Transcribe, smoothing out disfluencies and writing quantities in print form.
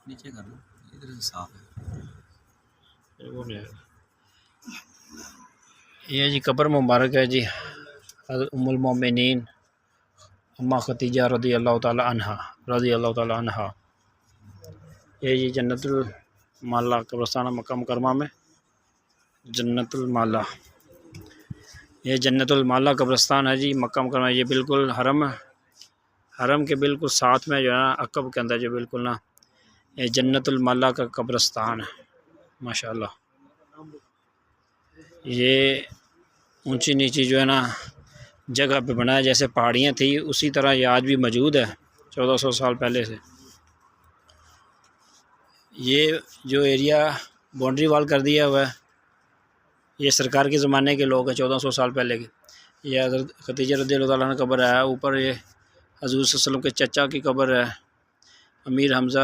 नीचे कर लो, इधर से साफ है। वो नहीं है। ये जी कब्र मुबारक है जी उम्मुल मोमिनीन अम्मा खतीजा रज़ी अल्लाह ताला अन्हा। ये जी जन्नतुल माला कब्रस्तान मक्का मुकरमा में जन्नतुल माला, ये जन्नतुल माला कब्रस्तान है जी मक्का मुकरमा। ये बिल्कुल हरम के बिल्कुल साथ में जो है ना अकब के अंदर जो बिल्कुल ना ये जन्नतुल माला का कब्रस्तान है माशाल्लाह। ये ऊंची नीची जो है ना जगह पे बना है, जैसे पहाड़ियाँ थी उसी तरह ये आज भी मौजूद है 1400 साल पहले से। ये जो एरिया बाउंड्री वॉल कर दिया हुआ है ये सरकार के ज़माने के लोग हैं 1400 साल पहले के। ये हज़रत खदीजा रज़ियल्लाहु ताला अन्हा कब्र है। ऊपर ये हज़ूर सल्लल्लाहु अलैहि वसल्लम के चचा की कब्र है अमीर हमज़ा